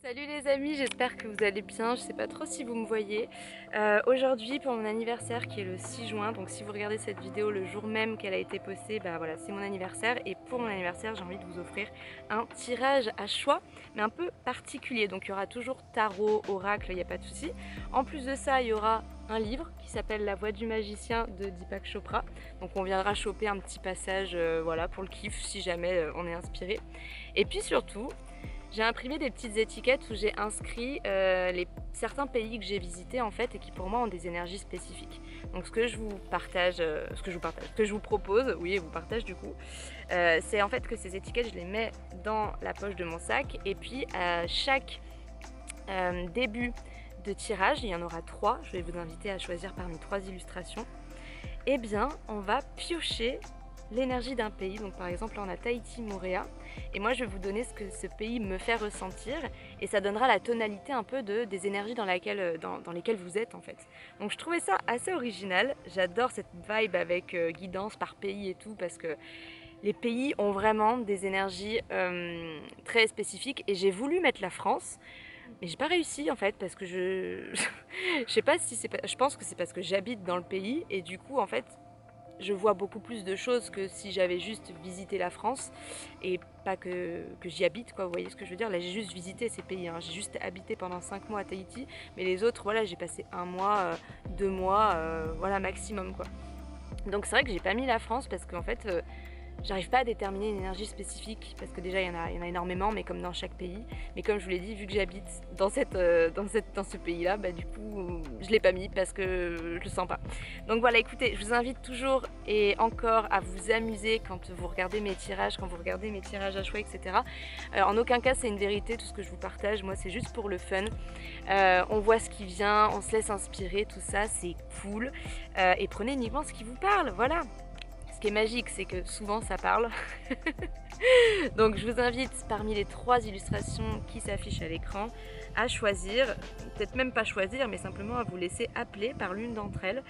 Salut les amis, j'espère que vous allez bien, je sais pas trop si vous me voyez. Aujourd'hui pour mon anniversaire qui est le 6 juin, donc si vous regardez cette vidéo le jour même qu'elle a été postée, bah voilà c'est mon anniversaire et pour mon anniversaire j'ai envie de vous offrir un tirage à choix mais un peu particulier. Donc il y aura toujours tarot, oracle, il n'y a pas de souci. En plus de ça il y aura un livre qui s'appelle La Voix du magicien de Deepak Chopra. Donc on viendra choper un petit passage voilà, pour le kiff si jamais on est inspiré. Et puis surtout, j'ai imprimé des petites étiquettes où j'ai inscrit certains pays que j'ai visités en fait et qui pour moi ont des énergies spécifiques. Donc ce que je vous partage, ce que je vous propose, oui et vous partage du coup, c'est en fait que ces étiquettes je les mets dans la poche de mon sac et puis à chaque début de tirage, il y en aura 3, je vais vous inviter à choisir parmi 3 illustrations, eh bien on va piocher l'énergie d'un pays. Donc par exemple là on a Tahiti, Moorea, et moi je vais vous donner ce que ce pays me fait ressentir et ça donnera la tonalité un peu des énergies dans lesquelles vous êtes en fait. Donc je trouvais ça assez original, j'adore cette vibe avec guidance par pays et tout parce que les pays ont vraiment des énergies très spécifiques et j'ai voulu mettre la France mais j'ai pas réussi en fait parce que je sais pas si c'est je pense que c'est parce que j'habite dans le pays et du coup en fait je vois beaucoup plus de choses que si j'avais juste visité la France et pas que j'y habite quoi, vous voyez ce que je veux dire. Là j'ai juste visité ces pays, hein. J'ai juste habité pendant 5 mois à Tahiti, mais les autres voilà j'ai passé un mois, 2 mois, voilà maximum quoi. Donc c'est vrai que j'ai pas mis la France parce qu'en fait j'arrive pas à déterminer une énergie spécifique parce que déjà il y en a énormément, mais comme dans chaque pays. Mais comme je vous l'ai dit, vu que j'habite dans ce pays-là, bah du coup je l'ai pas mis parce que je le sens pas. Donc voilà, écoutez, je vous invite toujours et encore à vous amuser quand vous regardez mes tirages, quand vous regardez mes tirages à choix, etc. En aucun cas c'est une vérité, tout ce que je vous partage, moi c'est juste pour le fun. On voit ce qui vient, on se laisse inspirer, tout ça c'est cool. Et prenez uniquement ce qui vous parle, voilà. Ce qui est magique, c'est que souvent ça parle. Donc je vous invite parmi les 3 illustrations qui s'affichent à l'écran à choisir, peut-être même pas choisir, mais simplement à vous laisser appeler par l'une d'entre elles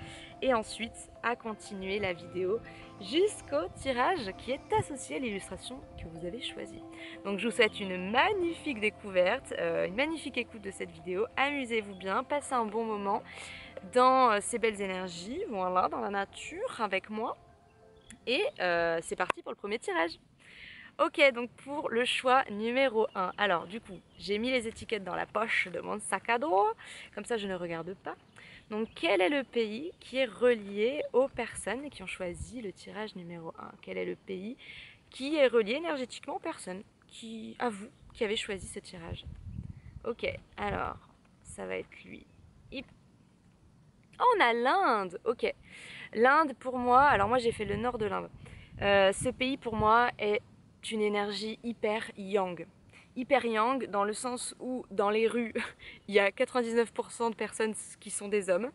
et ensuite à continuer la vidéo jusqu'au tirage qui est associé à l'illustration que vous avez choisie. Donc je vous souhaite une magnifique découverte, une magnifique écoute de cette vidéo, amusez-vous bien, passez un bon moment dans ces belles énergies, voilà, dans la nature avec moi. Et c'est parti pour le premier tirage. Ok, donc pour le choix numéro 1. Alors du coup, j'ai mis les étiquettes dans la poche de mon sac à dos, comme ça je ne regarde pas. Donc quel est le pays qui est relié aux personnes qui ont choisi le tirage numéro 1? Quel est le pays qui est relié énergétiquement aux personnes à vous, qui avez choisi ce tirage? Ok, alors ça va être lui. Oh, on a l'Inde. Ok. L'Inde pour moi, alors moi j'ai fait le nord de l'Inde. Ce pays pour moi est une énergie hyper yang. Hyper yang dans le sens où dans les rues, il y a 99% de personnes qui sont des hommes.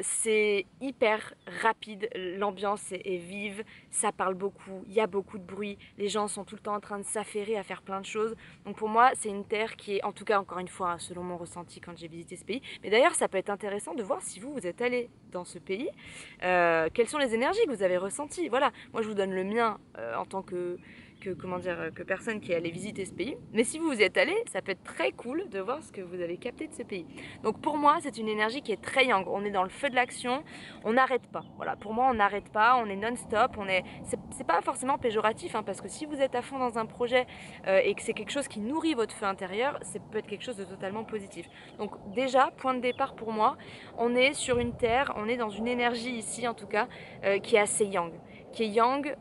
C'est hyper rapide, l'ambiance est vive, ça parle beaucoup, il y a beaucoup de bruit, les gens sont tout le temps en train de s'affairer à faire plein de choses. Donc pour moi, c'est une terre qui est, en tout cas encore une fois, selon mon ressenti quand j'ai visité ce pays, mais d'ailleurs ça peut être intéressant de voir si vous êtes allé dans ce pays, quelles sont les énergies que vous avez ressenties. Voilà, moi je vous donne le mien en tant que personne qui est allée visiter ce pays. Mais si vous y êtes allé, ça peut être très cool de voir ce que vous avez capté de ce pays. Donc pour moi, c'est une énergie qui est très yang. On est dans le feu de l'action, on n'arrête pas. Voilà, pour moi, on n'arrête pas, on est non-stop. C'est pas forcément péjoratif, hein, parce que si vous êtes à fond dans un projet et que c'est quelque chose qui nourrit votre feu intérieur, ça peut être quelque chose de totalement positif. Donc déjà, point de départ pour moi, on est sur une terre, on est dans une énergie ici en tout cas qui est assez yang, qui est yang,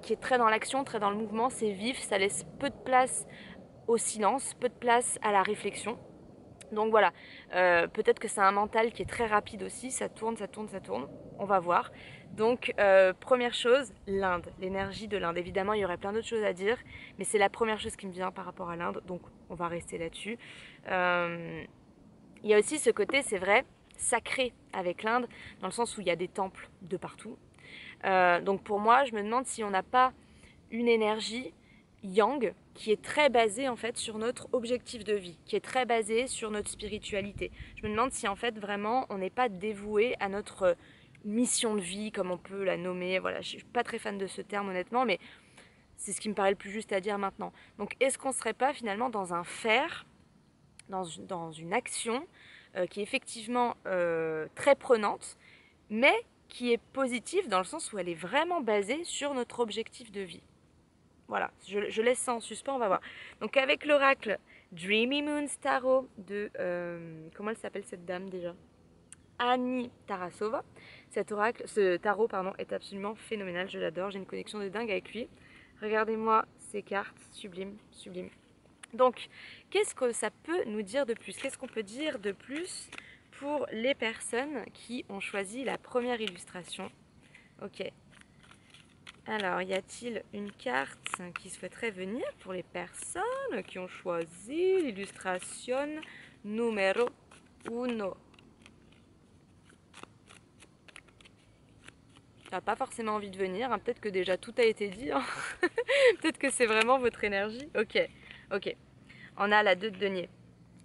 qui est très dans l'action, très dans le mouvement, c'est vif, ça laisse peu de place au silence, peu de place à la réflexion. Donc voilà, peut-être que c'est un mental qui est très rapide aussi, ça tourne, ça tourne, ça tourne, on va voir. Donc première chose, l'Inde, l'énergie de l'Inde. Évidemment, il y aurait plein d'autres choses à dire, mais c'est la première chose qui me vient par rapport à l'Inde, donc on va rester là-dessus. Il y a aussi ce côté, c'est vrai, sacré avec l'Inde, dans le sens où il y a des temples de partout. Donc pour moi, je me demande si on n'a pas une énergie yang qui est très basée en fait sur notre objectif de vie, qui est très basée sur notre spiritualité. Je me demande si en fait vraiment on n'est pas dévoué à notre mission de vie, comme on peut la nommer. Voilà, je suis pas très fan de ce terme honnêtement, mais c'est ce qui me paraît le plus juste à dire maintenant. Donc est-ce qu'on serait pas finalement dans un faire dans une action qui est effectivement très prenante, mais qui est positive dans le sens où elle est vraiment basée sur notre objectif de vie. Voilà, je laisse ça en suspens, on va voir. Donc avec l'oracle Dreamy Moon Tarot de... comment elle s'appelle cette dame déjà? Annie Tarasova. Ce tarot pardon, est absolument phénoménal, je l'adore, j'ai une connexion de dingue avec lui. Regardez-moi ces cartes, sublime, sublime. Donc, qu'est-ce que ça peut nous dire de plus? Qu'est-ce qu'on peut dire de plus pour les personnes qui ont choisi la première illustration? Ok. Alors, y a-t-il une carte qui souhaiterait venir pour les personnes qui ont choisi l'illustration numéro 1? T'as pas forcément envie de venir, hein. Peut-être que déjà tout a été dit, hein. Peut-être que c'est vraiment votre énergie. Ok, ok. On a la 2 de denier.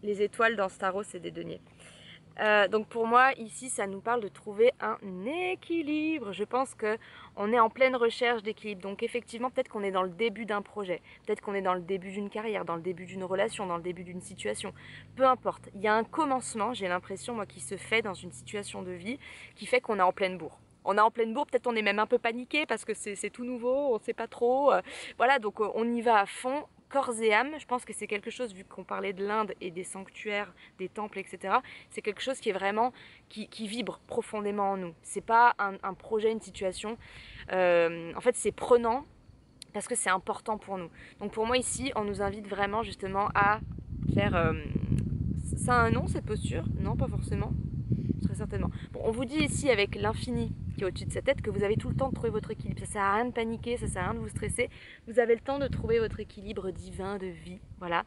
Les étoiles dans ce tarot, c'est des deniers. Donc pour moi, ici, ça nous parle de trouver un équilibre. Je pense qu'on est en pleine recherche d'équilibre. Donc effectivement, peut-être qu'on est dans le début d'un projet. Peut-être qu'on est dans le début d'une carrière, dans le début d'une relation, dans le début d'une situation. Peu importe. Il y a un commencement, j'ai l'impression, moi, qui se fait dans une situation de vie qui fait qu'on est en pleine bourre. On est en pleine bourre, peut-être on est même un peu paniqué parce que c'est tout nouveau, on ne sait pas trop. Voilà, donc on y va à fond, corps et âme. Je pense que c'est quelque chose, vu qu'on parlait de l'Inde et des sanctuaires, des temples, etc., c'est quelque chose qui est vraiment, qui vibre profondément en nous. C'est pas un projet, une situation. En fait, c'est prenant parce que c'est important pour nous. Donc pour moi ici, on nous invite vraiment justement à faire... ça a un nom cette posture? Non, pas forcément. Très certainement. Bon, on vous dit ici avec l'infini qui est au-dessus de sa tête que vous avez tout le temps de trouver votre équilibre. Ça sert à rien de paniquer, ça sert à rien de vous stresser. Vous avez le temps de trouver votre équilibre divin de vie. Voilà.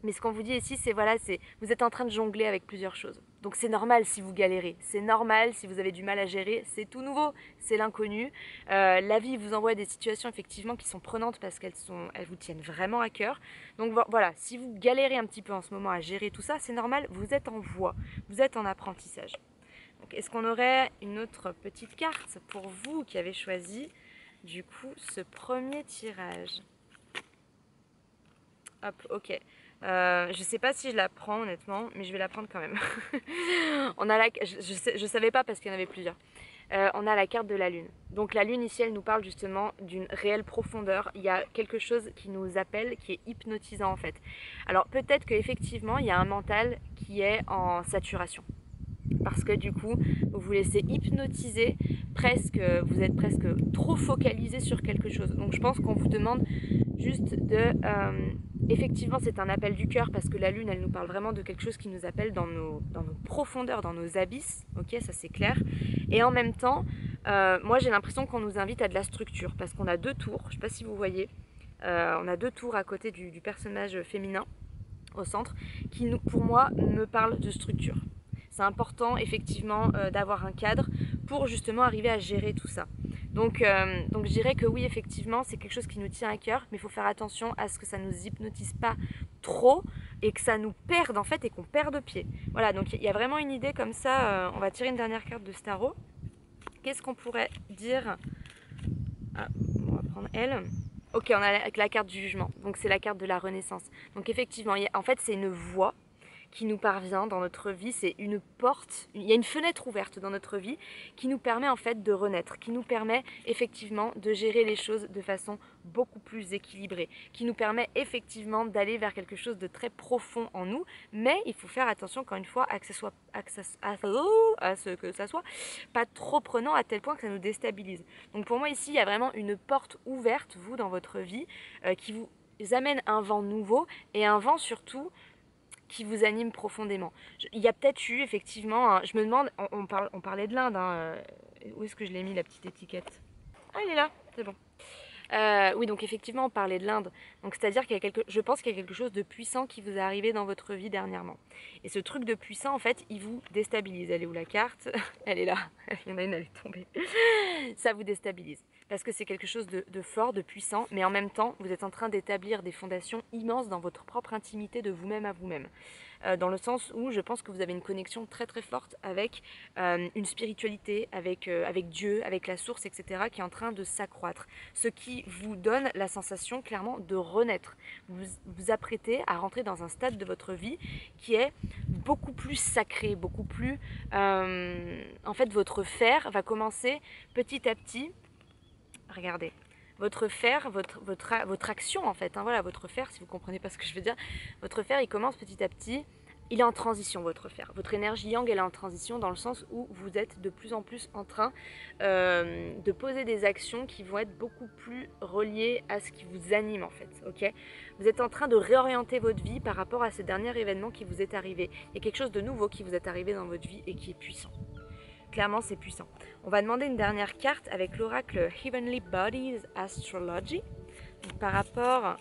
Mais ce qu'on vous dit ici, c'est voilà, c'est vous êtes en train de jongler avec plusieurs choses. Donc c'est normal si vous galérez, c'est normal si vous avez du mal à gérer, c'est tout nouveau, c'est l'inconnu. La vie vous envoie des situations effectivement qui sont prenantes parce elles vous tiennent vraiment à cœur. Donc voilà, si vous galérez un petit peu en ce moment à gérer tout ça, c'est normal, vous êtes en voie, vous êtes en apprentissage. Donc est-ce qu'on aurait une autre petite carte pour vous qui avez choisi du coup ce premier tirage? Hop, ok. Je sais pas si je la prends honnêtement, mais je vais la prendre quand même. On a je savais pas parce qu'il y en avait plusieurs. On a la carte de la lune. Donc la lune ici, elle nous parle justement d'une réelle profondeur. Il y a quelque chose qui nous appelle, qui est hypnotisant en fait. Alors peut-être qu'effectivement, il y a un mental qui est en saturation. Parce que du coup, vous vous laissez hypnotiser, vous êtes presque trop focalisé sur quelque chose. Donc je pense qu'on vous demande juste de... effectivement, c'est un appel du cœur parce que la lune, elle nous parle vraiment de quelque chose qui nous appelle dans nos profondeurs, dans nos abysses. Ok, ça c'est clair. Et en même temps, moi j'ai l'impression qu'on nous invite à de la structure parce qu'on a 2 tours, je ne sais pas si vous voyez, on a 2 tours à côté du personnage féminin au centre qui, pour moi, me parle de structure. C'est important effectivement d'avoir un cadre pour justement arriver à gérer tout ça. Donc je dirais que oui, effectivement, c'est quelque chose qui nous tient à cœur, mais il faut faire attention à ce que ça ne nous hypnotise pas trop et que ça nous perde en fait et qu'on perde pied. Voilà, donc il y a vraiment une idée comme ça. On va tirer une dernière carte de ce tarot. Qu'est-ce qu'on pourrait dire? On va prendre elle. Ok, on a la carte du jugement, donc c'est la carte de la renaissance. Donc effectivement, en fait c'est une voie qui nous parvient dans notre vie, c'est une porte, il y a une fenêtre ouverte dans notre vie qui nous permet en fait de renaître, qui nous permet effectivement de gérer les choses de façon beaucoup plus équilibrée, qui nous permet effectivement d'aller vers quelque chose de très profond en nous, mais il faut faire attention encore une fois à ce que ça soit pas trop prenant à tel point que ça nous déstabilise. Donc pour moi ici, il y a vraiment une porte ouverte, vous, dans votre vie, qui vous amène un vent nouveau et un vent surtout qui vous anime profondément. Il y a peut-être eu effectivement, je me demande, on parlait de l'Inde, hein, où est-ce que je l'ai mis la petite étiquette? Ah, il est là, c'est bon. Oui, donc effectivement, on parlait de l'Inde. Donc c'est-à-dire je pense qu'il y a quelque chose de puissant qui vous est arrivé dans votre vie dernièrement. Et ce truc de puissant, en fait, il vous déstabilise. Elle est où la carte? Elle est là. Il y en a une, elle est tombée. Ça vous déstabilise. parce que c'est quelque chose de fort, de puissant, mais en même temps, vous êtes en train d'établir des fondations immenses dans votre propre intimité de vous-même à vous-même. Dans le sens où je pense que vous avez une connexion très très forte avec une spiritualité, avec Dieu, avec la source, etc., qui est en train de s'accroître. Ce qui vous donne la sensation clairement de renaître. Vous vous apprêtez à rentrer dans un stade de votre vie qui est beaucoup plus sacré, beaucoup plus... en fait, votre fer va commencer petit à petit... Regardez, votre fer, votre action en fait, hein, voilà, votre fer, si vous comprenez pas ce que je veux dire, votre fer, il commence petit à petit, il est en transition, votre fer. Votre énergie yang, elle est en transition dans le sens où vous êtes de plus en plus en train de poser des actions qui vont être beaucoup plus reliées à ce qui vous anime en fait, ok? Vous êtes en train de réorienter votre vie par rapport à ce dernier événement qui vous est arrivé. Il y a quelque chose de nouveau qui vous est arrivé dans votre vie et qui est puissant. Clairement, c'est puissant. On va demander une dernière carte avec l'oracle Heavenly Bodies Astrology. Donc, par rapport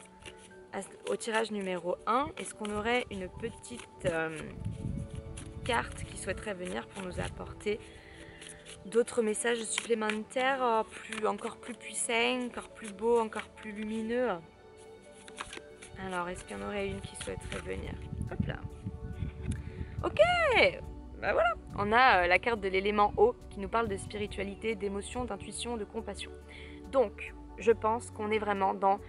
au tirage numéro 1, est-ce qu'on aurait une petite carte qui souhaiterait venir pour nous apporter d'autres messages supplémentaires, encore plus puissants, encore plus beaux, encore plus lumineux? Alors, est-ce qu'il y en aurait une qui souhaiterait venir? Hop là. Ok! Bah voilà, on a la carte de l'élément eau qui nous parle de spiritualité, d'émotion, d'intuition, de compassion. Donc, je pense qu'on est vraiment dans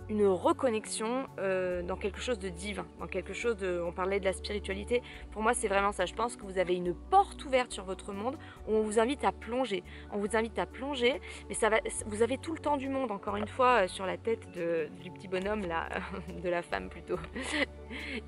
une reconnexion dans quelque chose de divin, dans quelque chose de... On parlait de la spiritualité, pour moi c'est vraiment ça. Je pense que vous avez une porte ouverte sur votre monde où on vous invite à plonger. On vous invite à plonger, mais ça va, vous avez tout le temps du monde, encore une fois, sur la tête du petit bonhomme là, de la femme plutôt.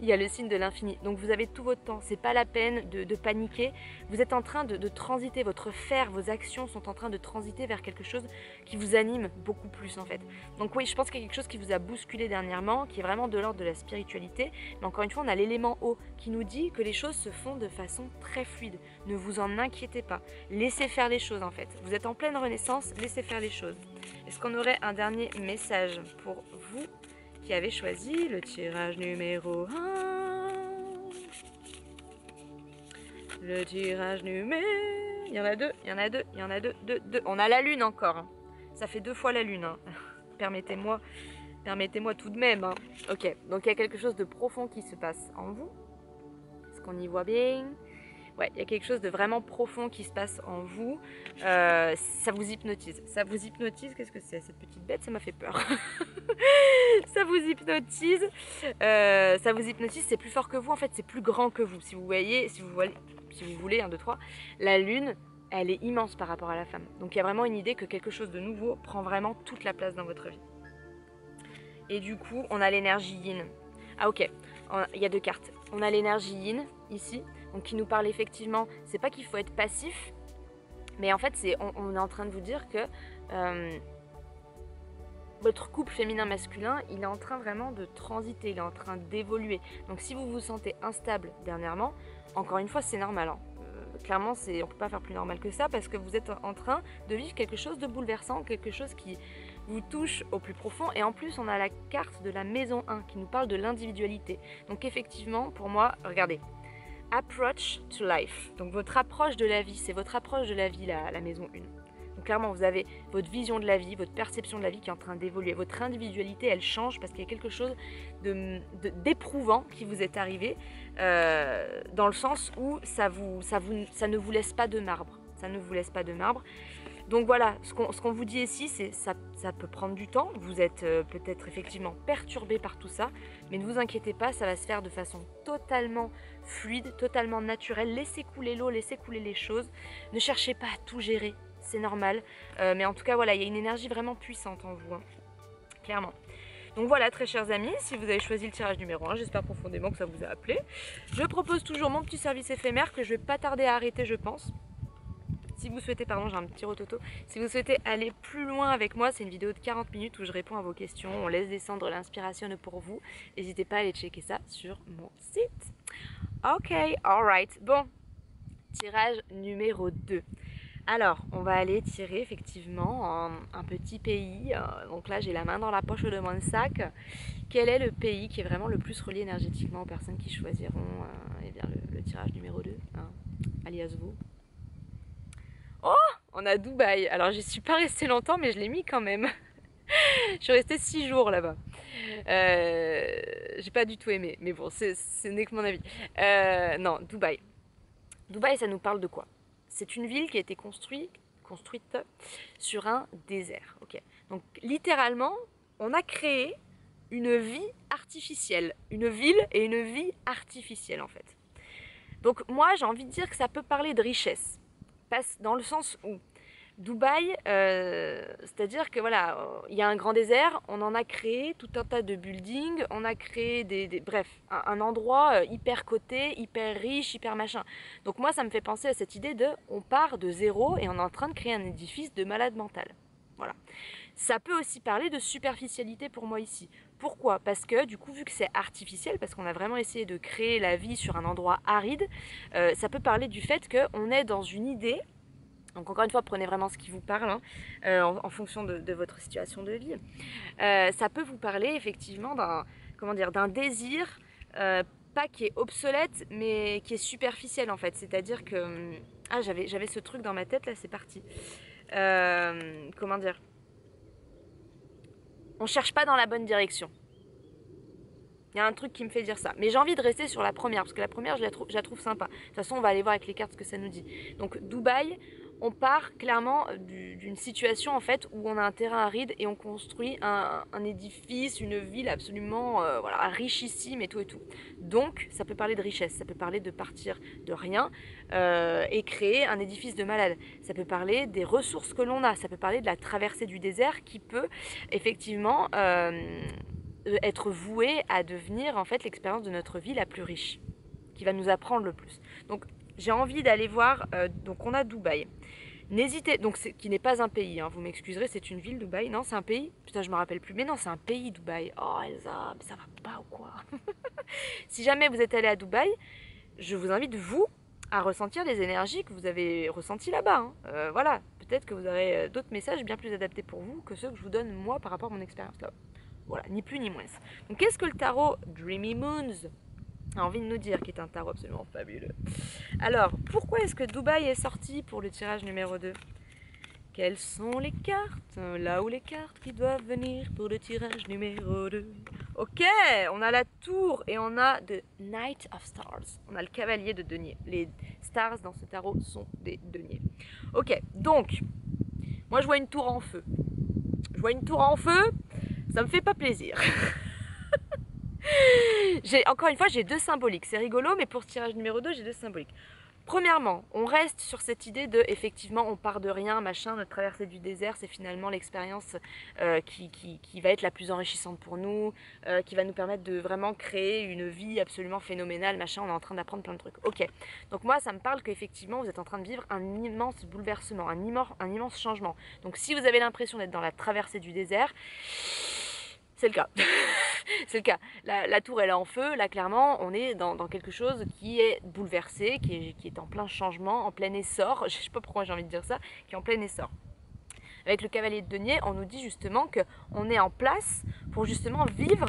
Il y a le signe de l'infini. Donc vous avez tout votre temps. C'est pas la peine de paniquer. Vous êtes en train de transiter. Votre faire, vos actions sont en train de transiter vers quelque chose qui vous anime beaucoup plus en fait. Donc oui, je pense qu'il y a quelque chose qui vous a bousculé dernièrement, qui est vraiment de l'ordre de la spiritualité. Mais encore une fois, on a l'élément eau qui nous dit que les choses se font de façon très fluide. Ne vous en inquiétez pas. Laissez faire les choses en fait. Vous êtes en pleine renaissance, laissez faire les choses. Est-ce qu'on aurait un dernier message pour vous qui avez choisi le tirage numéro 1? Le tirage numéro... Il y en a deux, il y en a deux, il y en a deux. On a la lune encore. Hein. Ça fait 2 fois la lune. Hein. Permettez-moi tout de même. Hein. Ok, donc il y a quelque chose de profond qui se passe en vous. Est-ce qu'on y voit bien? Ouais, il y a quelque chose de vraiment profond qui se passe en vous. Ça vous hypnotise. Ça vous hypnotise. Qu'est-ce que c'est cette petite bête? Ça m'a fait peur. Ça vous hypnotise. Ça vous hypnotise. C'est plus fort que vous. En fait, c'est plus grand que vous. Si vous voyez, si vous voulez, 1, 2, 3, la lune, elle est immense par rapport à la femme. Donc il y a vraiment une idée que quelque chose de nouveau prend vraiment toute la place dans votre vie. Et du coup, on a l'énergie yin. Ah ok, il y a 2 cartes. On a l'énergie yin ici, donc qui nous parle effectivement, c'est pas qu'il faut être passif, mais en fait on est en train de vous dire que votre couple féminin-masculin, il est en train vraiment de transiter, il est en train d'évoluer. Donc si vous vous sentez instable dernièrement, encore une fois c'est normal. Hein. Clairement, on ne peut pas faire plus normal que ça parce que vous êtes en train de vivre quelque chose de bouleversant, quelque chose qui vous touche au plus profond. Et en plus, on a la carte de la maison 1 qui nous parle de l'individualité. Donc effectivement, pour moi, regardez, approach to life. Donc votre approche de la vie, c'est votre approche de la vie, la maison 1. Donc clairement, vous avez votre vision de la vie, votre perception de la vie qui est en train d'évoluer. Votre individualité, elle change parce qu'il y a quelque chose d'éprouvant qui vous est arrivé dans le sens où ça ne vous laisse pas de marbre. Ça ne vous laisse pas de marbre. Donc voilà, ce qu'on vous dit ici, c'est ça peut prendre du temps. Vous êtes peut-être effectivement perturbé par tout ça, mais ne vous inquiétez pas, ça va se faire de façon totalement fluide, totalement naturelle. Laissez couler l'eau, laissez couler les choses. Ne cherchez pas à tout gérer. C'est normal, mais en tout cas voilà, il y a une énergie vraiment puissante en vous, hein, clairement. Donc voilà, très chers amis, si vous avez choisi le tirage numéro 1, j'espère profondément que ça vous a appelé. Je propose toujours mon petit service éphémère que je vais pas tarder à arrêter, je pense. Si vous souhaitez, pardon, j'ai un petit rototo. Si vous souhaitez aller plus loin avec moi, c'est une vidéo de 40 minutes où je réponds à vos questions. On laisse descendre l'inspiration pour vous. N'hésitez pas à aller checker ça sur mon site. Ok, alright. Bon, tirage numéro 2. Alors, on va aller tirer effectivement un petit pays. Donc là, j'ai la main dans la poche de mon sac. Quel est le pays qui est vraiment le plus relié énergétiquement aux personnes qui choisiront eh bien, le tirage numéro 2, hein, alias vous? Oh, on a Dubaï. Alors j'y suis pas restée longtemps, mais je l'ai mis quand même. Je suis restée 6 jours là-bas. J'ai pas du tout aimé, mais bon, ce n'est que mon avis. Non, Dubaï. Dubaï, ça nous parle de quoi? C'est une ville qui a été construite sur un désert. Ok. Donc littéralement, on a créé une vie artificielle, une ville et une vie artificielle en fait. Donc moi, j'ai envie de dire que ça peut parler de richesse, dans le sens où Dubaï, c'est-à-dire que voilà, il y a un grand désert, on en a créé tout un tas de buildings, on a créé bref, un endroit hyper coté, hyper riche, hyper machin. Donc moi, ça me fait penser à cette idée de, on part de zéro et on est en train de créer un édifice de malade mental. Voilà. Ça peut aussi parler de superficialité pour moi ici. Pourquoi? Parce que du coup, vu que c'est artificiel, parce qu'on a vraiment essayé de créer la vie sur un endroit aride, ça peut parler du fait qu'on est dans une idée. Donc encore une fois, prenez vraiment ce qui vous parle en fonction de votre situation de vie. Ça peut vous parler effectivement d'un désir, pas qui est obsolète, mais qui est superficiel en fait. C'est-à-dire que j'avais ce truc dans ma tête là, c'est parti. Comment dire? On cherche pas dans la bonne direction. Il y a un truc qui me fait dire ça. Mais j'ai envie de rester sur la première, parce que la première, je la trouve sympa. De toute façon, on va aller voir avec les cartes ce que ça nous dit. Donc, Dubaï, on part clairement d'une situation, en fait, où on a un terrain aride et on construit un édifice, une ville absolument voilà, richissime et tout et tout. Donc, ça peut parler de richesse, ça peut parler de partir de rien et créer un édifice de malade. Ça peut parler des ressources que l'on a, ça peut parler de la traversée du désert qui peut, effectivement... être voué à devenir en fait l'expérience de notre vie la plus riche, qui va nous apprendre le plus. Donc j'ai envie d'aller voir, donc on a Dubaï. N'hésitez, donc qui n'est pas un pays, hein, vous m'excuserez, c'est une ville Dubaï, non c'est un pays? Putain je me rappelle plus, mais non c'est un pays Dubaï. Oh Elsa, ça va pas ou quoi? Si jamais vous êtes allé à Dubaï, je vous invite vous à ressentir les énergies que vous avez ressenties là-bas. Hein. Voilà, peut-être que vous aurez d'autres messages bien plus adaptés pour vous que ceux que je vous donne moi par rapport à mon expérience là-bas. Voilà, ni plus ni moins. Donc qu'est-ce que le tarot Dreamy Moons a envie de nous dire, qui est un tarot absolument fabuleux? Alors, pourquoi est-ce que Dubaï est sorti pour le tirage numéro 2? Quelles sont les cartes? Là où les cartes qui doivent venir pour le tirage numéro 2. Ok, on a la tour et on a The Knight of Stars. On a le cavalier de denier. Les stars dans ce tarot sont des deniers. Ok, donc, moi je vois une tour en feu. Je vois une tour en feu, ça me fait pas plaisir. Encore une fois, j'ai deux symboliques. C'est rigolo, mais pour ce tirage numéro 2, j'ai deux symboliques. Premièrement, on reste sur cette idée de, effectivement, on part de rien, machin, notre traversée du désert, c'est finalement l'expérience qui va être la plus enrichissante pour nous, qui va nous permettre de vraiment créer une vie absolument phénoménale, machin, on est en train d'apprendre plein de trucs. Ok, donc moi, ça me parle qu'effectivement, vous êtes en train de vivre un immense bouleversement, un immense changement. Donc si vous avez l'impression d'être dans la traversée du désert, c'est le cas. C'est le cas. La tour elle est en feu, là clairement on est dans quelque chose qui est bouleversé, qui est en plein changement, en plein essor, je sais pas pourquoi j'ai envie de dire ça, qui est en plein essor. Avec le cavalier de denier, on nous dit justement qu'on est en place pour justement vivre.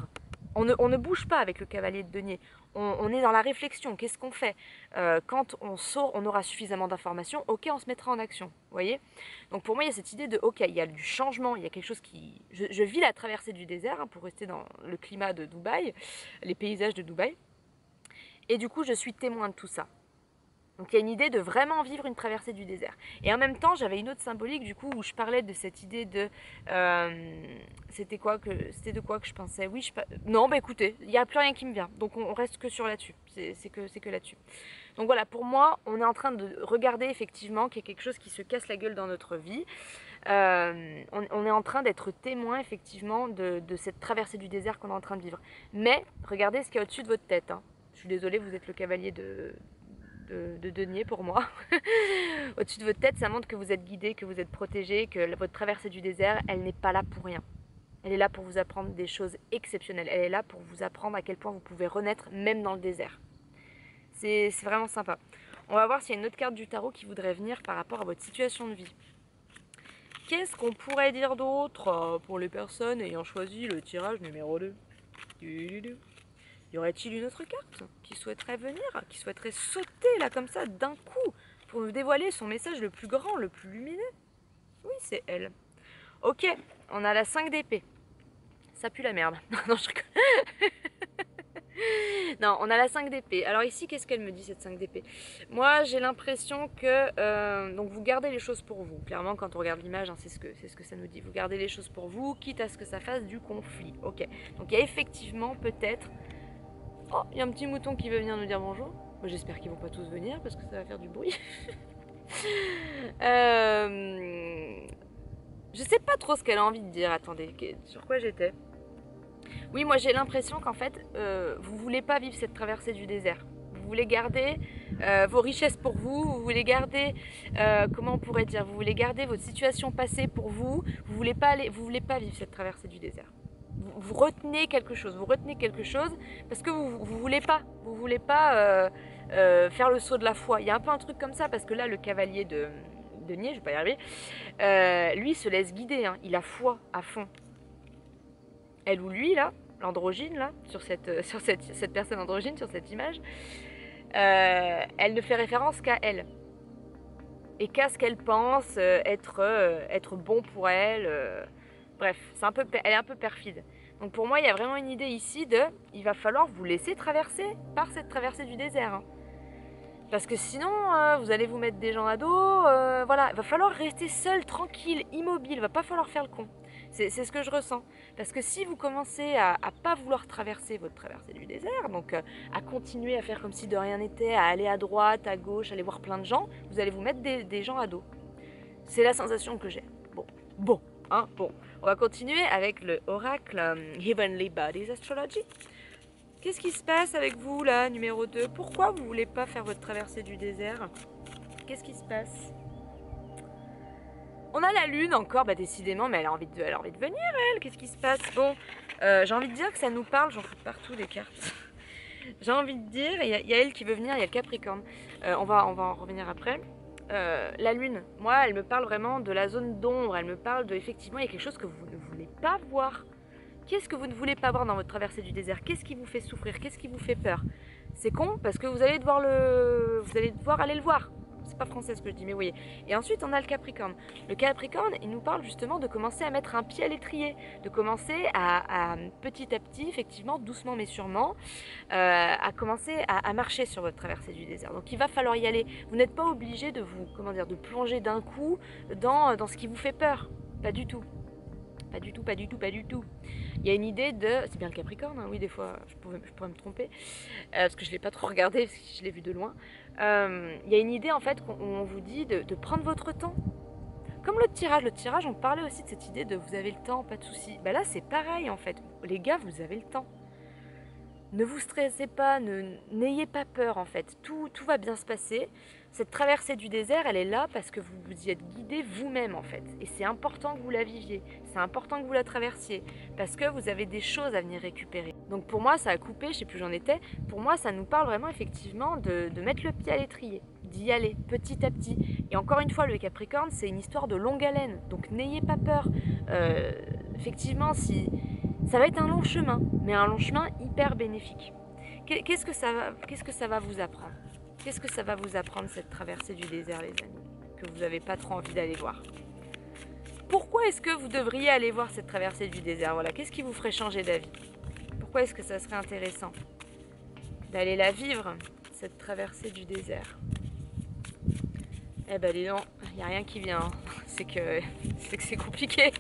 On ne bouge pas avec le cavalier de denier. On est dans la réflexion. Qu'est-ce qu'on fait? Quand on aura suffisamment d'informations, ok, on se mettra en action. Vous voyez? Donc pour moi, il y a cette idée de, ok, il y a du changement, il y a quelque chose qui... Je vis la traversée du désert, hein, pour rester dans le climat de Dubaï, les paysages de Dubaï. Et du coup, je suis témoin de tout ça. Donc il y a une idée de vraiment vivre une traversée du désert. Et en même temps, j'avais une autre symbolique du coup où je parlais de cette idée de... c'était de quoi que je pensais? Oui, non, bah écoutez, il n'y a plus rien qui me vient. Donc on reste que sur là-dessus. C'est que là-dessus. Donc voilà, pour moi, on est en train de regarder effectivement qu'il y a quelque chose qui se casse la gueule dans notre vie. On est en train d'être témoin effectivement de cette traversée du désert qu'on est en train de vivre. Mais regardez ce qu'il y a au-dessus de votre tête. Hein. Je suis désolée, vous êtes le cavalier de denier pour moi. Au-dessus de votre tête, ça montre que vous êtes guidé, que vous êtes protégé, que votre traversée du désert, elle n'est pas là pour rien. Elle est là pour vous apprendre des choses exceptionnelles. Elle est là pour vous apprendre à quel point vous pouvez renaître même dans le désert. C'est vraiment sympa. On va voir s'il y a une autre carte du tarot qui voudrait venir par rapport à votre situation de vie. Qu'est-ce qu'on pourrait dire d'autre pour les personnes ayant choisi le tirage numéro 2? Y aurait-il une autre carte qui souhaiterait venir, qui souhaiterait sauter là comme ça d'un coup? pour nous dévoiler son message le plus grand, le plus lumineux. Oui, c'est elle. Ok, on a la 5 d'épée. Ça pue la merde. Non, je rigole. Non, on a la 5 d'épée. Alors ici, qu'est-ce qu'elle me dit, cette 5 d'épée? Moi, j'ai l'impression que... donc vous gardez les choses pour vous. Clairement, quand on regarde l'image, hein, c'est ce que ça nous dit. Vous gardez les choses pour vous, quitte à ce que ça fasse du conflit. Ok. Donc il y a effectivement peut-être... Oh, il y a un petit mouton qui veut venir nous dire bonjour. Moi, j'espère qu'ils vont pas tous venir, parce que ça va faire du bruit. Je sais pas trop ce qu'elle a envie de dire. Attendez, sur quoi j'étais? Oui, moi j'ai l'impression qu'en fait, vous voulez pas vivre cette traversée du désert. Vous voulez garder vos richesses pour vous, vous voulez garder, comment on pourrait dire, vous voulez garder votre situation passée pour vous, vous voulez pas vivre cette traversée du désert. Vous retenez quelque chose, parce que vous voulez pas faire le saut de la foi. Il y a un peu un truc comme ça, parce que là, le cavalier de Nier, je vais pas y arriver, lui se laisse guider, hein, il a foi à fond. Elle ou lui, là, l'androgyne, là, sur cette personne androgyne, sur cette image, elle ne fait référence qu'à elle. Et qu'à ce qu'elle pense être bon pour elle. Bref, elle est un peu perfide. Donc pour moi, il y a vraiment une idée ici il va falloir vous laisser traverser par cette traversée du désert. Hein. Parce que sinon, vous allez vous mettre des gens à dos. Voilà, il va falloir rester seul, tranquille, immobile. Il va pas falloir faire le con. C'est ce que je ressens. Parce que si vous commencez à pas vouloir traverser votre traversée du désert, donc à continuer à faire comme si de rien n'était, à aller à droite, à gauche, aller voir plein de gens, vous allez vous mettre des gens à dos. C'est la sensation que j'ai. Bon, on va continuer avec le oracle Heavenly Bodies Astrology. Qu'est-ce qui se passe avec vous là, numéro 2? Pourquoi vous voulez pas faire votre traversée du désert? Qu'est-ce qui se passe? On a la lune encore, bah décidément, mais elle a envie de venir, elle. Qu'est-ce qui se passe? Bon, j'ai envie de dire que ça nous parle, j'en fous partout des cartes. J'ai envie de dire, il y a elle qui veut venir, il y a le Capricorne. On va en revenir après. La lune, moi, elle me parle vraiment de la zone d'ombre. Elle me parle effectivement, il y a quelque chose que vous ne voulez pas voir. Qu'est-ce que vous ne voulez pas voir dans votre traversée du désert? Qu'est-ce qui vous fait souffrir? Qu'est-ce qui vous fait peur? C'est con parce que vous allez devoir aller le voir. C'est pas français ce que je dis, mais oui. Et ensuite, on a le Capricorne. Le Capricorne, il nous parle justement de commencer à mettre un pied à l'étrier, de commencer à petit à petit, effectivement, doucement mais sûrement, à commencer à marcher sur votre traversée du désert. Donc, il va falloir y aller. Vous n'êtes pas obligé de de plonger d'un coup dans ce qui vous fait peur. Pas du tout. Pas du tout, pas du tout, pas du tout. Il y a une idée de... C'est bien le Capricorne, hein, oui, des fois, je pourrais me tromper, parce que je ne l'ai pas trop regardé, parce que je l'ai vu de loin. Il y a une idée, en fait, on vous dit de prendre votre temps. Comme le tirage, on parlait aussi de cette idée de vous avez le temps, pas de souci. Bah là, c'est pareil, en fait. Les gars, vous avez le temps. Ne vous stressez pas, n'ayez pas peur en fait, tout va bien se passer. Cette traversée du désert, elle est là parce que vous vous y êtes guidé vous-même en fait. Et c'est important que vous la viviez, c'est important que vous la traversiez, parce que vous avez des choses à venir récupérer. Donc pour moi, ça a coupé, je sais plus où j'en étais, pour moi ça nous parle vraiment effectivement de mettre le pied à l'étrier, d'y aller petit à petit. Et encore une fois, le Capricorne, c'est une histoire de longue haleine, donc n'ayez pas peur. Effectivement, ça va être un long chemin, mais un long chemin hyper bénéfique. Qu'est-ce que ça va vous apprendre? Qu'est-ce que ça va vous apprendre cette traversée du désert, les amis, que vous n'avez pas trop envie d'aller voir? Pourquoi est-ce que vous devriez aller voir cette traversée du désert? Voilà, qu'est-ce qui vous ferait changer d'avis? Pourquoi est-ce que ça serait intéressant d'aller la vivre, cette traversée du désert? Eh ben dis donc, il n'y a rien qui vient. C'est que c'est compliqué.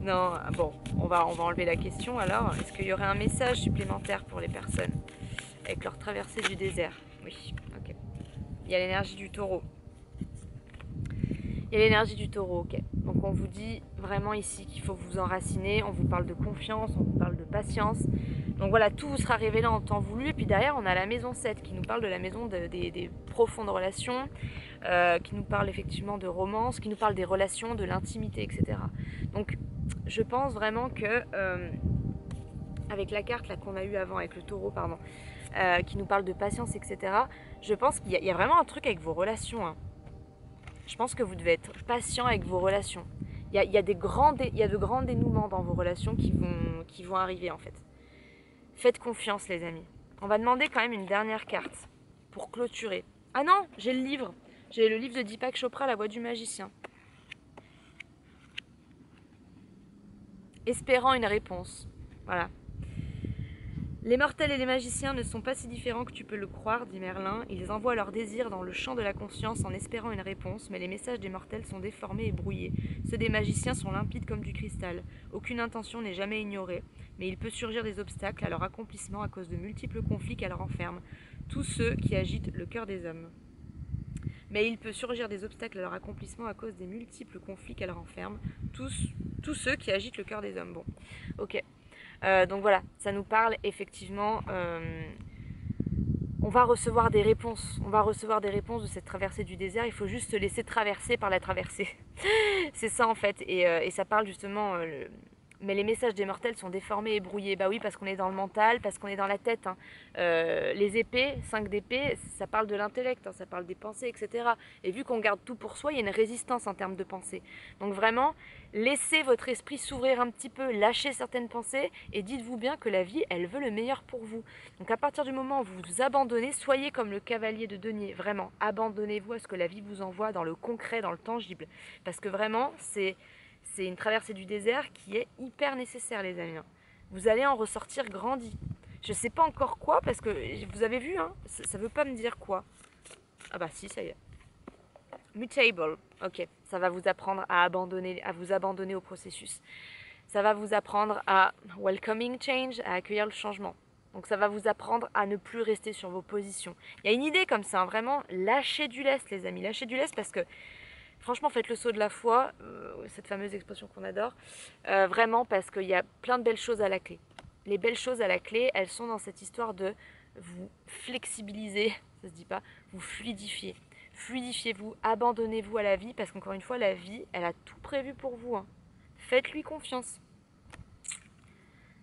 Non, bon, on va enlever la question alors. Est-ce qu'il y aurait un message supplémentaire pour les personnes avec leur traversée du désert? Oui, ok. Il y a l'énergie du taureau. Il y a l'énergie du taureau, ok. Donc on vous dit vraiment ici qu'il faut vous enraciner, on vous parle de confiance, on vous parle de patience. Donc voilà, tout vous sera révélé en temps voulu. Et puis derrière, on a la maison 7 qui nous parle de la maison des profondes relations, qui nous parle effectivement de romance, qui nous parle des relations, de l'intimité, etc. Donc je pense vraiment que, avec la carte qu'on a eue avant, avec le taureau, pardon, qui nous parle de patience, etc., je pense qu'il y a vraiment un truc avec vos relations, hein. Je pense que vous devez être patient avec vos relations. Il y a de grands dénouements dans vos relations qui vont arriver en fait. Faites confiance les amis. On va demander quand même une dernière carte pour clôturer. Ah non, j'ai le livre. J'ai le livre de Deepak Chopra, La Voix du magicien. Espérant une réponse. Voilà. Les mortels et les magiciens ne sont pas si différents que tu peux le croire, dit Merlin. Ils envoient leurs désirs dans le champ de la conscience en espérant une réponse, mais les messages des mortels sont déformés et brouillés. Ceux des magiciens sont limpides comme du cristal. Aucune intention n'est jamais ignorée, mais il peut surgir des obstacles à leur accomplissement à cause de multiples conflits qu'elle renferme. Tous ceux qui agitent le cœur des hommes. Mais il peut surgir des obstacles à leur accomplissement à cause des multiples conflits qu'elle renferme. Tous ceux qui agitent le cœur des hommes. Bon, ok. Donc voilà, ça nous parle effectivement. On va recevoir des réponses. On va recevoir des réponses de cette traversée du désert. Il faut juste se laisser traverser par la traversée. C'est ça en fait. Et ça parle justement. Mais les messages des mortels sont déformés et brouillés. Bah oui, parce qu'on est dans le mental, parce qu'on est dans la tête. Hein. Les épées, 5 d'épée, ça parle de l'intellect, hein, ça parle des pensées, etc. Et vu qu'on garde tout pour soi, il y a une résistance en termes de pensée. Donc vraiment, laissez votre esprit s'ouvrir un petit peu, lâchez certaines pensées et dites-vous bien que la vie, elle veut le meilleur pour vous. Donc à partir du moment où vous vous abandonnez, soyez comme le cavalier de denier. Vraiment, abandonnez-vous à ce que la vie vous envoie dans le concret, dans le tangible. Parce que vraiment, c'est une traversée du désert qui est hyper nécessaire, les amis. Vous allez en ressortir grandi. Je sais pas encore quoi, parce que vous avez vu, hein, ça veut pas me dire quoi. Ah bah si, ça y est. Mutable, ok. Ça va vous apprendre à vous abandonner au processus. Ça va vous apprendre à welcoming change, à accueillir le changement. Donc ça va vous apprendre à ne plus rester sur vos positions. Il y a une idée comme ça, hein, vraiment, lâchez du lest, les amis. Lâchez du lest parce que franchement, faites le saut de la foi, cette fameuse expression qu'on adore, vraiment parce qu'il y a plein de belles choses à la clé. Les belles choses à la clé, elles sont dans cette histoire de vous flexibiliser, ça se dit pas, vous fluidifier. Fluidifiez-vous, abandonnez-vous à la vie, parce qu'encore une fois, la vie, elle a tout prévu pour vous. Hein. Faites-lui confiance.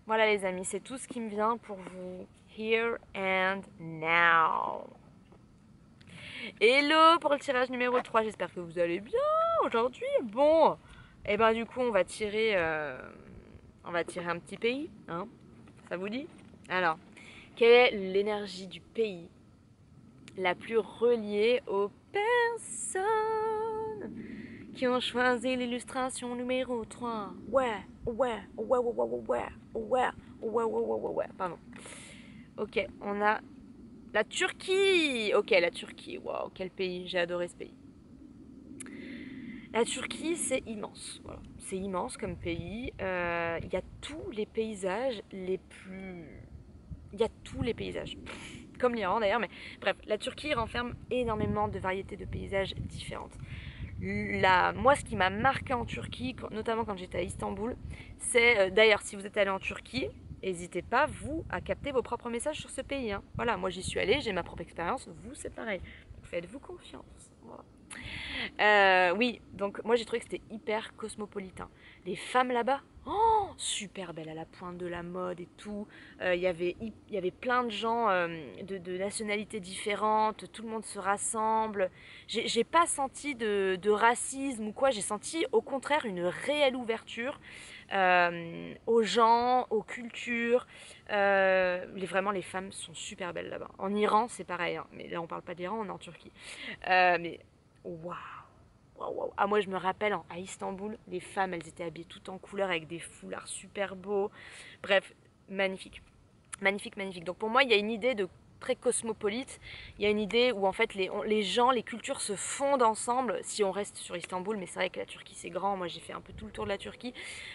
Voilà les amis, c'est tout ce qui me vient pour vous. Here and now. Hello pour le tirage numéro 3, j'espère que vous allez bien aujourd'hui. Bon, et ben du coup on va tirer un petit pays, hein. Ça vous dit? Alors, quelle est l'énergie du pays la plus reliée aux personnes qui ont choisi l'illustration numéro 3? Ouais, ouais, ouais, ouais, ouais, ouais, ouais, ouais, ouais, ouais, ouais, pardon. Ok, on a la Turquie. Ok, la Turquie, waouh, quel pays, j'ai adoré ce pays. La Turquie, c'est immense. Voilà. C'est immense comme pays. Il y a tous les paysages les plus... Il y a tous les paysages. Comme l'Iran d'ailleurs, mais bref, la Turquie renferme énormément de variétés de paysages différentes. Moi, ce qui m'a marqué en Turquie, notamment quand j'étais à Istanbul, c'est d'ailleurs, si vous êtes allé en Turquie, n'hésitez pas, vous, à capter vos propres messages sur ce pays. Hein. Voilà, moi j'y suis allée, j'ai ma propre expérience, vous, c'est pareil. Donc faites-vous confiance. Voilà. Oui, donc moi j'ai trouvé que c'était hyper cosmopolitain. Les femmes là-bas, oh, super belles à la pointe de la mode et tout. Il y avait plein de gens de nationalités différentes, tout le monde se rassemble. J'ai pas senti de racisme ou quoi, j'ai senti au contraire une réelle ouverture aux gens, aux cultures. Vraiment, les femmes sont super belles là-bas. En Iran, c'est pareil, hein, mais là on parle pas d'Iran, on est en Turquie. Mais waouh! Waouh, waouh. Ah, moi je me rappelle à Istanbul, les femmes elles étaient habillées toutes en couleur avec des foulards super beaux. Bref, magnifique. Magnifique, magnifique. Donc pour moi il y a une idée de très cosmopolite. Il y a une idée où en fait les gens, les cultures se fondent ensemble si on reste sur Istanbul, mais c'est vrai que la Turquie c'est grand, moi j'ai fait un peu tout le tour de la Turquie.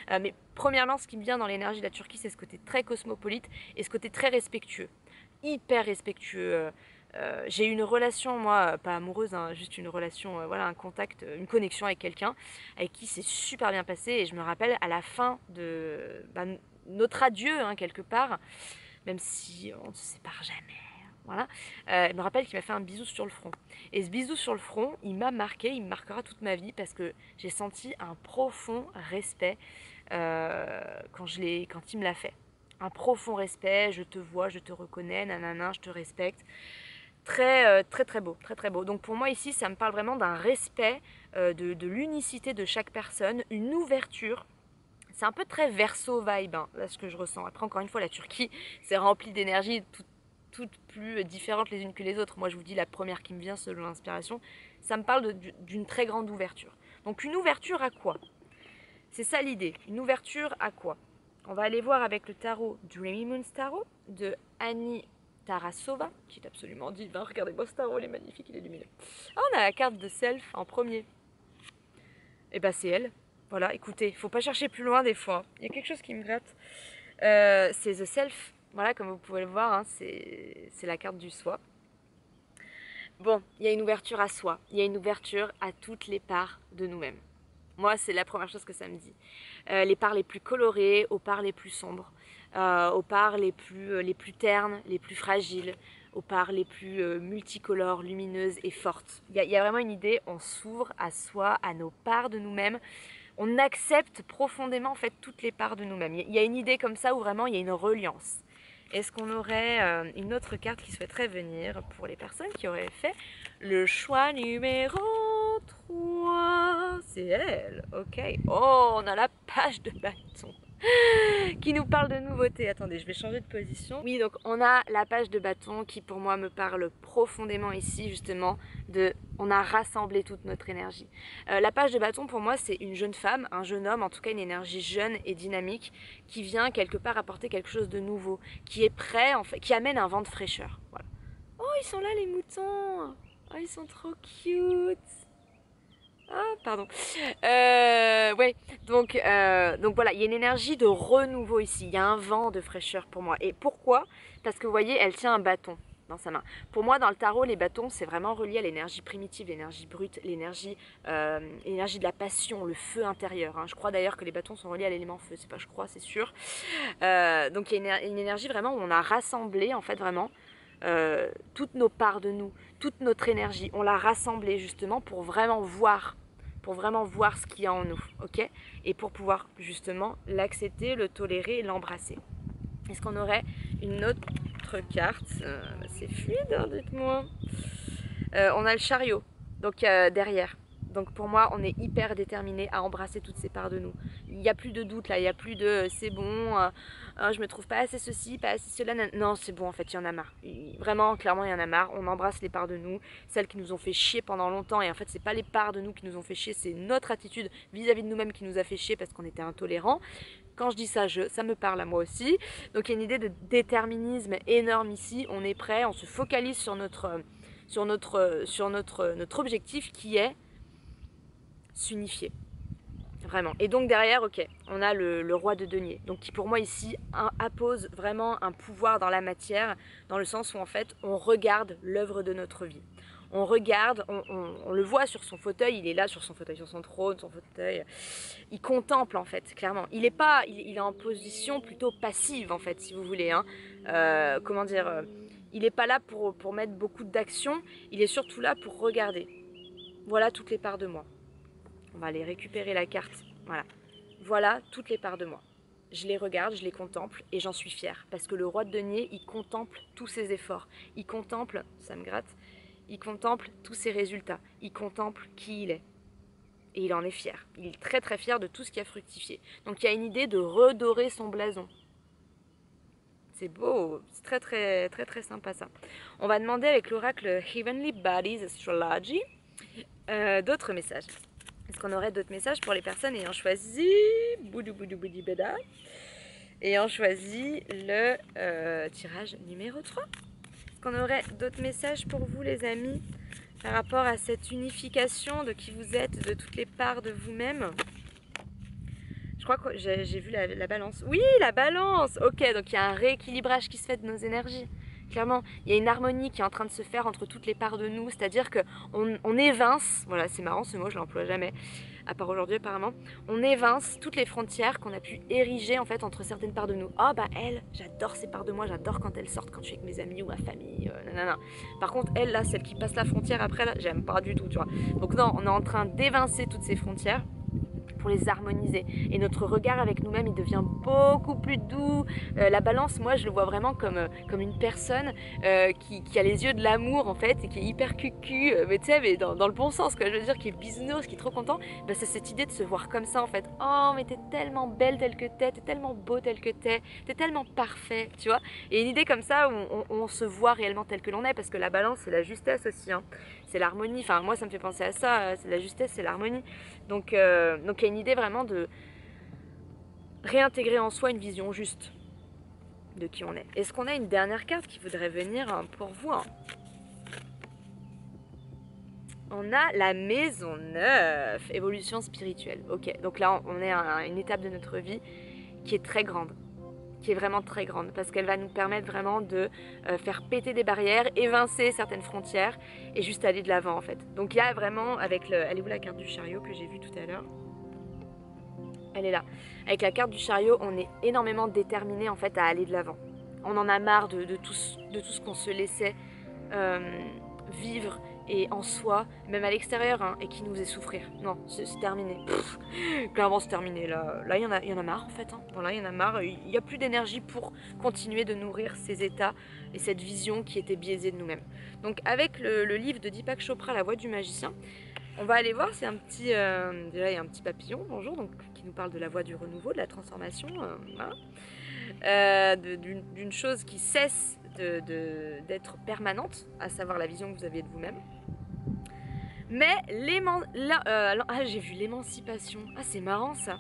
Mais premièrement ce qui me vient dans l'énergie de la Turquie c'est ce côté très cosmopolite et ce côté très respectueux. Hyper respectueux. J'ai eu une relation, moi, pas amoureuse, hein, juste une relation, voilà, un contact, une connexion avec quelqu'un avec qui c'est super bien passé. Et je me rappelle à la fin de notre adieu, hein, quelque part, même si on ne se sépare jamais. Voilà. Je me rappelle qu'il m'a fait un bisou sur le front. Et ce bisou sur le front, il m'a marqué, il me marquera toute ma vie parce que j'ai senti un profond respect quand il me l'a fait. Un profond respect, je te vois, je te reconnais, nanana, je te respecte. Très, très très beau, très très beau. Donc pour moi ici, ça me parle vraiment d'un respect de l'unicité de chaque personne, une ouverture. C'est un peu très verso vibe, hein, là ce que je ressens. Après encore une fois, la Turquie, c'est rempli d'énergie, toutes plus différentes les unes que les autres. Moi je vous dis la première qui me vient selon l'inspiration, ça me parle d'une très grande ouverture. Donc une ouverture à quoi? C'est ça l'idée, une ouverture à quoi? On va aller voir avec le tarot Dreamy Moon Tarot de Annie Tarasova, qui est absolument divin. Regardez-moi ce tarot, il est magnifique, il est lumineux. Ah, on a la carte de Self en premier. Et bah c'est elle. Voilà, écoutez, faut pas chercher plus loin des fois. Il y a quelque chose qui me gratte. C'est The Self. Voilà, comme vous pouvez le voir, hein, c'est la carte du soi. Bon, il y a une ouverture à soi. Il y a une ouverture à toutes les parts de nous-mêmes. Moi, c'est la première chose que ça me dit. Les parts les plus colorées, aux parts les plus sombres, aux parts les plus ternes, les plus fragiles, aux parts les plus multicolores, lumineuses et fortes. Il y a vraiment une idée, on s'ouvre à soi, à nos parts de nous-mêmes. On accepte profondément en fait toutes les parts de nous-mêmes. Il y a une idée comme ça où vraiment il y a une reliance. Est-ce qu'on aurait une autre carte qui souhaiterait venir pour les personnes qui auraient fait le choix numéro 3? C'est elle, ok. Oh, on a la page de bâton qui nous parle de nouveautés. Attendez, je vais changer de position. Oui, donc on a la page de bâton qui pour moi me parle profondément ici justement de... On a rassemblé toute notre énergie. La page de bâton pour moi c'est une jeune femme, un jeune homme, en tout cas une énergie jeune et dynamique qui vient quelque part apporter quelque chose de nouveau, qui est prêt, en fait, qui amène un vent de fraîcheur. Voilà. Oh, ils sont là les moutons. Oh, ils sont trop cute. Ah, pardon. Ouais, donc voilà, il y a une énergie de renouveau ici. Il y a un vent de fraîcheur pour moi. Et pourquoi? Parce que vous voyez, elle tient un bâton dans sa main. Pour moi, dans le tarot, les bâtons, c'est vraiment relié à l'énergie primitive, l'énergie brute, l'énergie de la passion, le feu intérieur. Hein. Je crois d'ailleurs que les bâtons sont reliés à l'élément feu. C'est pas je crois, c'est sûr. Donc il y a une énergie vraiment où on a rassemblé, en fait, vraiment, toutes nos parts de nous, toute notre énergie. On l'a rassemblée justement pour vraiment voir ce qu'il y a en nous, ok? Et pour pouvoir justement l'accepter, le tolérer, l'embrasser. Est-ce qu'on aurait une autre carte? C'est fluide, hein, dites-moi. On a le chariot, donc derrière. Donc pour moi, on est hyper déterminé à embrasser toutes ces parts de nous. Il n'y a plus de doute là, il n'y a plus de c'est bon, je me trouve pas assez ceci, pas assez cela. Non, c'est bon en fait, il y en a marre. Vraiment, clairement, il y en a marre. On embrasse les parts de nous, celles qui nous ont fait chier pendant longtemps. Et en fait, c'est pas les parts de nous qui nous ont fait chier, c'est notre attitude vis-à-vis de nous-mêmes qui nous a fait chier parce qu'on était intolérants. Quand je dis ça, ça me parle à moi aussi. Donc il y a une idée de déterminisme énorme ici. On est prêt, on se focalise sur notre objectif qui est s'unifier. Vraiment. Et donc derrière, ok, on a le roi de denier. Donc qui pour moi ici appose vraiment un pouvoir dans la matière, dans le sens où en fait on regarde l'œuvre de notre vie. On regarde, on le voit sur son fauteuil, il est là sur son fauteuil, sur son trône, son fauteuil. Il contemple en fait, clairement. Il est en position plutôt passive en fait, si vous voulez. Hein. Comment dire il n'est pas là pour mettre beaucoup d'action, il est surtout là pour regarder. Voilà toutes les parts de moi. On va aller récupérer la carte. Voilà. Voilà toutes les parts de moi. Je les regarde, je les contemple et j'en suis fière. Parce que le roi de denier, il contemple tous ses efforts. Il contemple, ça me gratte, il contemple tous ses résultats. Il contemple qui il est. Et il en est fier. Il est très très fier de tout ce qui a fructifié. Donc il y a une idée de redorer son blason. C'est beau, c'est très très très très sympa ça. On va demander avec l'oracle Heavenly Bodies Astrology d'autres messages. Est-ce qu'on aurait d'autres messages pour les personnes ayant choisi ayant choisi le tirage numéro 3? Est-ce qu'on aurait d'autres messages pour vous les amis par rapport à cette unification de qui vous êtes, de toutes les parts de vous-même? Je crois que j'ai vu la balance. Oui, la balance. Ok, donc il y a un rééquilibrage qui se fait de nos énergies. Clairement, il y a une harmonie qui est en train de se faire entre toutes les parts de nous, c'est-à-dire qu'on évince, voilà c'est marrant ce mot, je l'emploie jamais, à part aujourd'hui apparemment, on évince toutes les frontières qu'on a pu ériger en fait entre certaines parts de nous. Ah bah elle, j'adore ces parts de moi, j'adore quand elles sortent, quand je suis avec mes amis ou ma famille, nanana. Par contre elle là, celle qui passe la frontière après là, j'aime pas du tout, tu vois. Donc non, on est en train d'évincer toutes ces frontières pour les harmoniser. Et notre regard avec nous-mêmes, il devient beaucoup plus doux. La balance, moi, je le vois vraiment comme une personne qui a les yeux de l'amour, en fait, et qui est hyper cucu, mais tu sais, mais dans le bon sens, quoi. Je veux dire, qui est bisounours, qui est trop content. Ben, c'est cette idée de se voir comme ça, en fait. Oh, mais t'es tellement belle telle que t'es tellement beau tel que t'es tellement parfait, tu vois. Et une idée comme ça où on se voit réellement tel que l'on est, parce que la balance, c'est la justesse aussi, hein. C'est l'harmonie. Enfin, moi, ça me fait penser à ça. C'est la justesse, c'est l'harmonie. Donc, il y a une idée vraiment de réintégrer en soi une vision juste de qui on est. Est-ce qu'on a une dernière carte qui voudrait venir pour vous, hein? On a la maison 9, évolution spirituelle. Ok, donc là, on est à une étape de notre vie qui est très grande, qui est vraiment très grande, parce qu'elle va nous permettre vraiment de faire péter des barrières, évincer certaines frontières, et juste aller de l'avant, en fait. Donc il y a vraiment, avec le... Elle est où la carte du chariot que j'ai vue tout à l'heure? Elle est là. Avec la carte du chariot, on est énormément déterminé, en fait, à aller de l'avant. On en a marre de tout ce qu'on se laissait vivre et en soi, même à l'extérieur, hein, et qui nous faisait souffrir. Non, c'est terminé. Pff, clairement, c'est terminé. Là, il y en a marre, en fait. Hein. Bon, là, il y en a marre. Il n'y a plus d'énergie pour continuer de nourrir ces états et cette vision qui était biaisée de nous-mêmes. Donc, avec le livre de Deepak Chopra, La Voix du magicien, on va aller voir, c'est un petit... déjà, il y a un petit papillon, bonjour, donc, qui nous parle de la voie du renouveau, de la transformation, voilà. D'une chose qui cesse d'être permanente, à savoir la vision que vous aviez de vous-même. Mais j'ai vu l'émancipation. Ah, c'est marrant ça.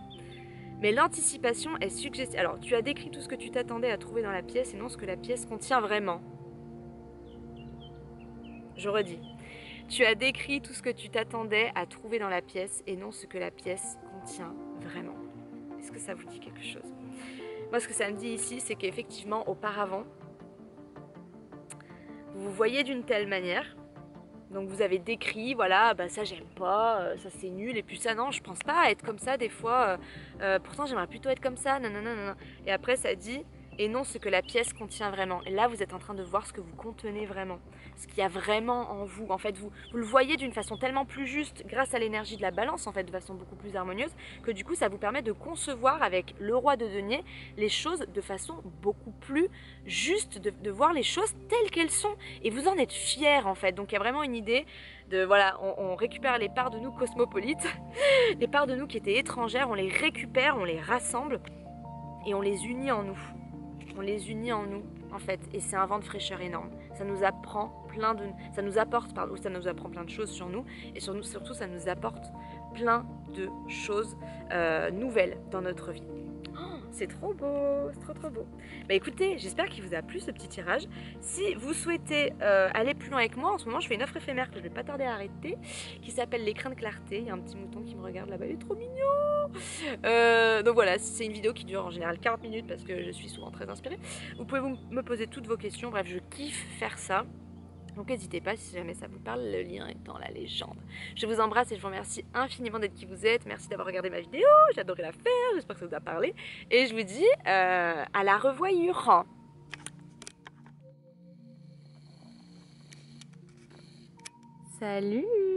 Mais l'anticipation est suggestive. Alors, tu as décrit tout ce que tu t'attendais à trouver dans la pièce et non ce que la pièce contient vraiment. Je redis. Tu as décrit tout ce que tu t'attendais à trouver dans la pièce et non ce que la pièce contient vraiment. Est-ce que ça vous dit quelque chose? Moi, ce que ça me dit ici, c'est qu'effectivement, auparavant, vous vous voyez d'une telle manière. Donc vous avez décrit, voilà, bah ça j'aime pas, ça c'est nul, et puis ça non, je pense pas à être comme ça des fois, pourtant j'aimerais plutôt être comme ça, non, non, non, non. Et après ça dit, et non ce que la pièce contient vraiment. Et là vous êtes en train de voir ce que vous contenez vraiment, ce qu'il y a vraiment en vous. En fait, vous le voyez d'une façon tellement plus juste grâce à l'énergie de la balance, en fait, de façon beaucoup plus harmonieuse, que du coup ça vous permet de concevoir avec le roi de denier les choses de façon beaucoup plus juste, de voir les choses telles qu'elles sont. Et vous en êtes fiers, en fait. Donc il y a vraiment une idée de, voilà, on récupère les parts de nous cosmopolites, les parts de nous qui étaient étrangères, on les récupère, on les rassemble et on les unit en nous. On les unit en nous, en fait, et c'est un vent de fraîcheur énorme. Ça nous apprend ça nous apporte plein de choses sur nous, et surtout ça nous apporte plein de choses nouvelles dans notre vie. C'est trop beau, c'est trop beau. Bah écoutez, j'espère qu'il vous a plu ce petit tirage. Si vous souhaitez aller plus loin avec moi, en ce moment je fais une offre éphémère que je vais pas tarder à arrêter, qui s'appelle l'écrin de clarté. Il y a un petit mouton qui me regarde là-bas, il est trop mignon. Donc voilà, c'est une vidéo qui dure en général 40 minutes parce que je suis souvent très inspirée. Vous pouvez me poser toutes vos questions, bref, je kiffe faire ça. Donc n'hésitez pas si jamais ça vous parle, le lien est dans la légende. Je vous embrasse et je vous remercie infiniment d'être qui vous êtes. Merci d'avoir regardé ma vidéo, j'ai adoré la faire, j'espère que ça vous a parlé. Et je vous dis à la revoyure. Salut!